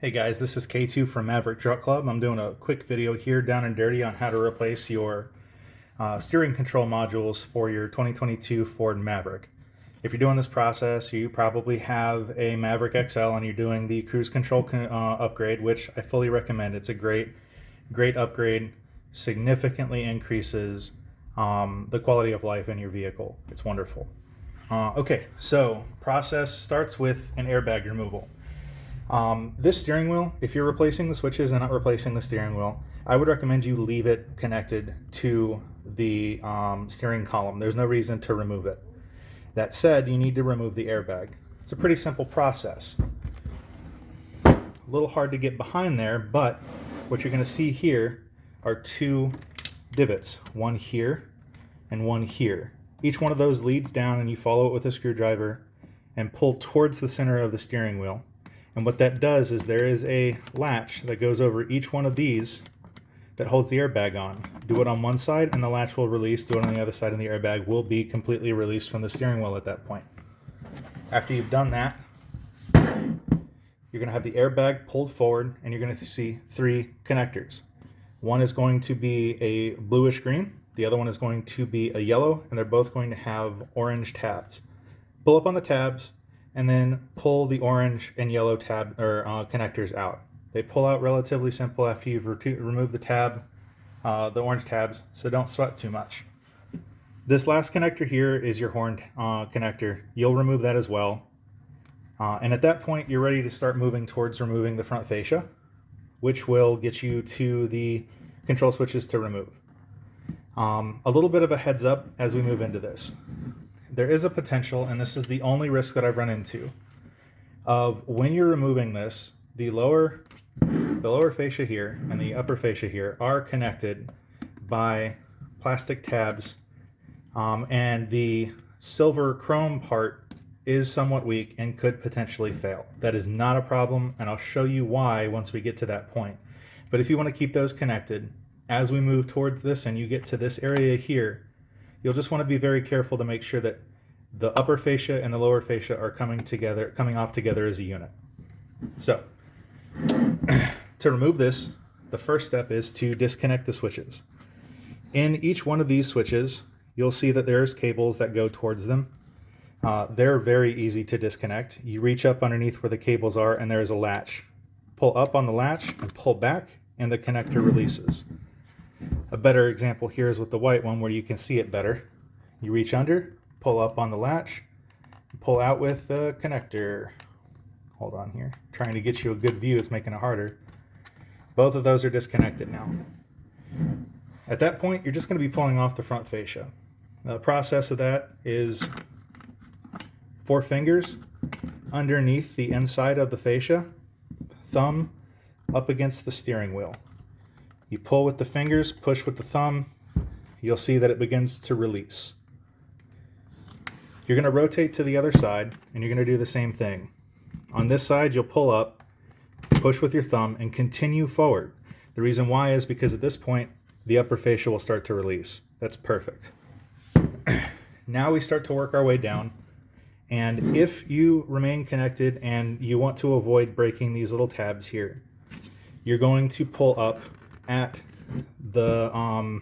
Hey guys, this is K2 from Maverick Truck Club. I'm doing a quick video here down and dirty on how to replace your steering control modules for your 2022 Ford Maverick. If you're doing this process, you probably have a Maverick XL and you're doing the cruise control upgrade, which I fully recommend. It's a great upgrade, significantly increases the quality of life in your vehicle. It's wonderful. Okay, so process starts with an airbag removal. This steering wheel, if you're replacing the switches and not replacing the steering wheel, I would recommend you leave it connected to the steering column. There's no reason to remove it. That said, you need to remove the airbag. It's a pretty simple process. A little hard to get behind there, but what you're going to see here are two divots, one here and one here. Each one of those leads down and you follow it with a screwdriver and pull towards the center of the steering wheel. And what that does is there is a latch that goes over each one of these that holds the airbag on. Do it on one side and the latch will release. Do it on the other side and the airbag will be completely released from the steering wheel at that point. After you've done that, you're going to have the airbag pulled forward and you're going to see three connectors. One is going to be a bluish green, the other one is going to be a yellow, and they're both going to have orange tabs. Pull up on the tabs and then pull the orange and yellow tab or connectors out. They pull out relatively simple after you've removed the tab, the orange tabs, so don't sweat too much. This last connector here is your horn connector. You'll remove that as well. And at that point, you're ready to start moving towards removing the front fascia, which will get you to the control switches to remove. A little bit of a heads up as we move into this. There is a potential, and this is the only risk that I've run into, of when you're removing this, the lower fascia here and the upper fascia here are connected by plastic tabs, and the silver chrome part is somewhat weak and could potentially fail. That is not a problem, and I'll show you why once we get to that point. But if you want to keep those connected, as we move towards this and you get to this area here, you'll just want to be very careful to make sure that the upper fascia and the lower fascia are coming off together as a unit. So, to remove this, the first step is to disconnect the switches. In each one of these switches, you'll see that there's cables that go towards them. They're very easy to disconnect. You reach up underneath where the cables are and there's a latch. Pull up on the latch and pull back and the connector releases. A better example here is with the white one where you can see it better. You reach under, pull up on the latch, pull out with the connector. Hold on here. Trying to get you a good view is making it harder. Both of those are disconnected now. At that point, you're just going to be pulling off the front fascia. The process of that is 4 fingers underneath the inside of the fascia, thumb up against the steering wheel. You pull with the fingers, push with the thumb, you'll see that it begins to release. You're going to rotate to the other side and you're going to do the same thing. On this side, you'll pull up, push with your thumb, and continue forward. The reason why is because at this point, the upper fascia will start to release. That's perfect. Now we start to work our way down. And if you remain connected and you want to avoid breaking these little tabs here, you're going to pull up at the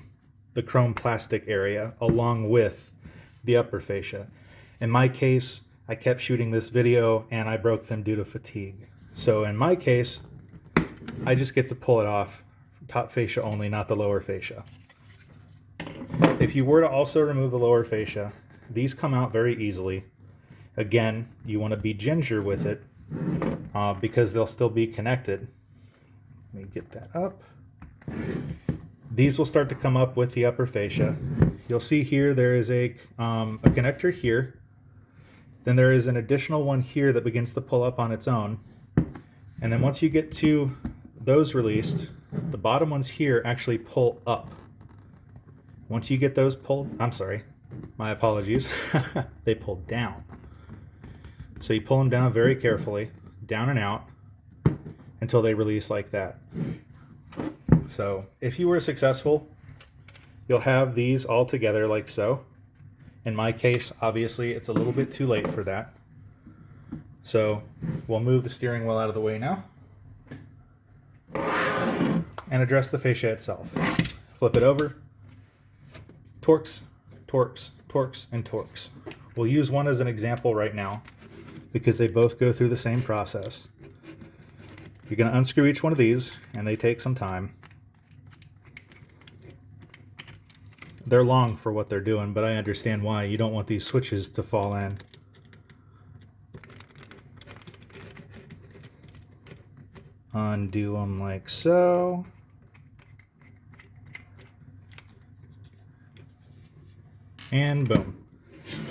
chrome plastic area along with the upper fascia. In my case, I kept shooting this video and I broke them due to fatigue. So in my case, I just get to pull it off, top fascia only, not the lower fascia. If you were to also remove the lower fascia, these come out very easily. Again, you want to be ginger with it because they'll still be connected. Let me get that up. These will start to come up with the upper fascia. You'll see here there is a connector here. Then there is an additional one here that begins to pull up on its own. And then once you get to those released, the bottom ones here actually pull up. Once you get those pulled, I'm sorry, my apologies, they pull down. So you pull them down very carefully, down and out, until they release like that. So if you were successful, you'll have these all together like so. In my case, obviously, it's a little bit too late for that. So we'll move the steering wheel out of the way now. and address the fascia itself. Flip it over, torques, torques, torques, and torques. We'll use one as an example right now because they both go through the same process. You're going to unscrew each one of these, and they take some time. They're long for what they're doing, but I understand why. You don't want these switches to fall in. Undo them like so. And boom.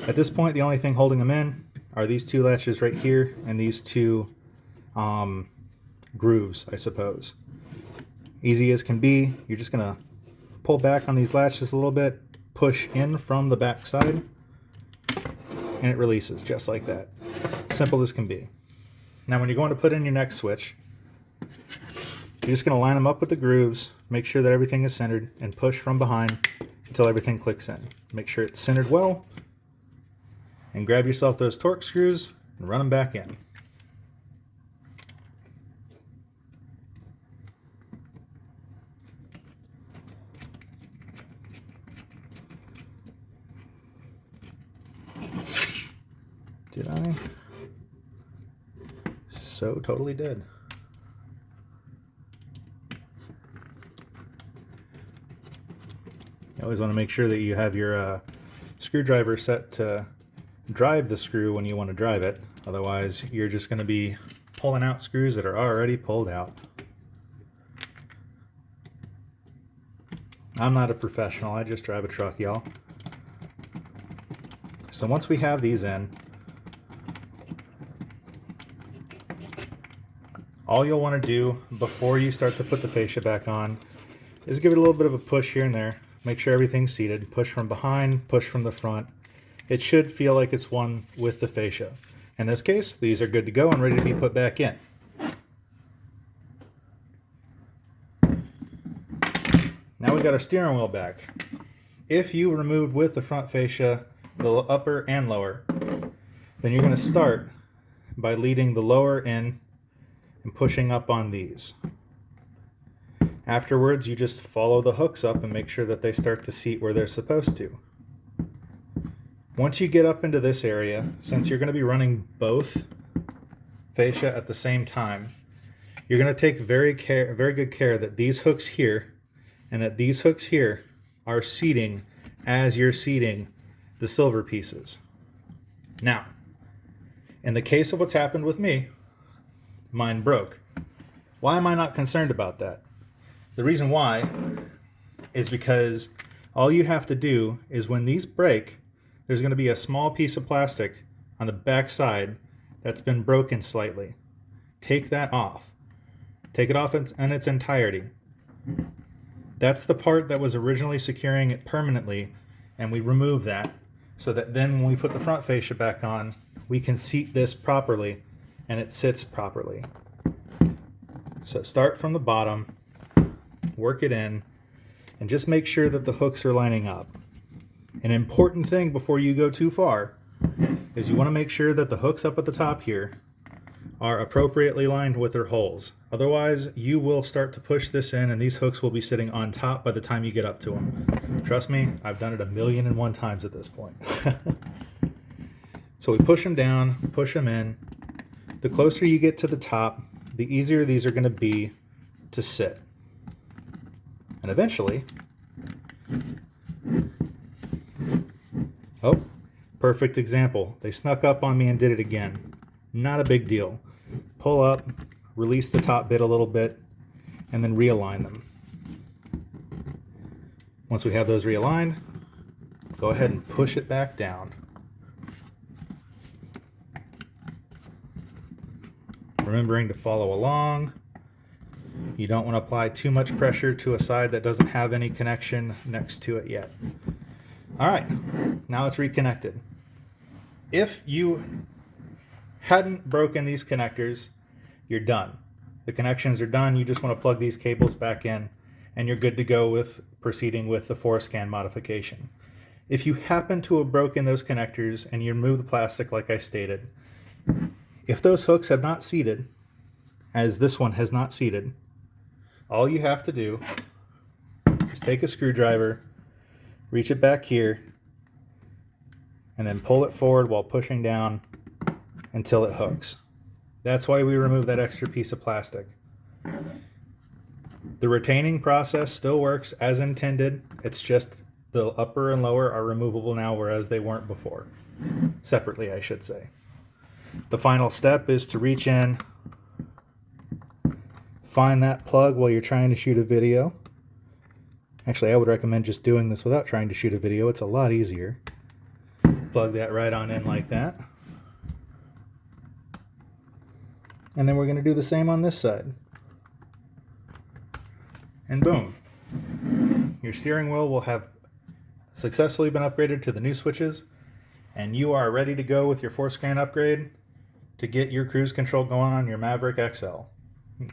At this point, the only thing holding them in are these two latches right here and these two grooves, I suppose. Easy as can be. You're just going to pull back on these latches a little bit, push in from the back side, and it releases just like that. Simple as can be. Now when you're going to put in your next switch, you're just going to line them up with the grooves, make sure that everything is centered, and push from behind until everything clicks in. Make sure it's centered well, and grab yourself those torque screws and run them back in. Did I? So totally did. You always want to make sure that you have your screwdriver set to drive the screw when you want to drive it. Otherwise, you're just going to be pulling out screws that are already pulled out. I'm not a professional. I just drive a truck, y'all. So once we have these in, all you'll want to do before you start to put the fascia back on is give it a little bit of a push here and there. Make sure everything's seated. Push from behind, push from the front. It should feel like it's one with the fascia. In this case, these are good to go and ready to be put back in. Now we got our steering wheel back. If you removed with the front fascia the upper and lower, then you're going to start by leading the lower in and pushing up on these. Afterwards, you just follow the hooks up and make sure that they start to seat where they're supposed to. Once you get up into this area, since you're going to be running both fascia at the same time, you're going to take very good care that these hooks here and that these hooks here are seating as you're seating the silver pieces. Now, in the case of what's happened with me, mine broke. Why am I not concerned about that? The reason why is because all you have to do is when these break, there's going to be a small piece of plastic on the back side that's been broken slightly. Take that off. Take it off in its entirety. That's the part that was originally securing it permanently, and we remove that so that then when we put the front fascia back on, we can seat this properly and it sits properly. So start from the bottom, work it in, and just make sure that the hooks are lining up. An important thing before you go too far is you want to make sure that the hooks up at the top here are appropriately lined with their holes. Otherwise, you will start to push this in and these hooks will be sitting on top by the time you get up to them. Trust me, I've done it 1,000,001 times at this point. So we push them down, push them in. The closer you get to the top, the easier these are going to be to sit. And eventually, oh, perfect example. They snuck up on me and did it again. Not a big deal. Pull up, release the top bit a little bit, and then realign them. Once we have those realigned, go ahead and push it back down. Remembering to follow along. You don't want to apply too much pressure to a side that doesn't have any connection next to it yet. All right, now it's reconnected. If you hadn't broken these connectors, you're done. The connections are done. You just want to plug these cables back in and you're good to go with proceeding with the ForScan modification. If you happen to have broken those connectors and you remove the plastic like I stated, if those hooks have not seated, as this one has not seated, All you have to do is take a screwdriver, reach it back here, and then pull it forward while pushing down until it hooks. That's why we remove that extra piece of plastic. The retaining process still works as intended. It's just the upper and lower are removable now, whereas they weren't before. Separately, I should say. The final step is to reach in, find that plug while you're trying to shoot a video. Actually, I would recommend just doing this without trying to shoot a video. It's a lot easier. Plug that right on in like that. And then we're going to do the same on this side. And boom. Your steering wheel will have successfully been upgraded to the new switches, and you are ready to go with your 4-scan upgrade to get your cruise control going on your Maverick XL.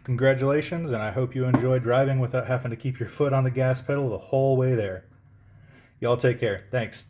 Congratulations, and I hope you enjoy driving without having to keep your foot on the gas pedal the whole way there. Y'all take care. Thanks.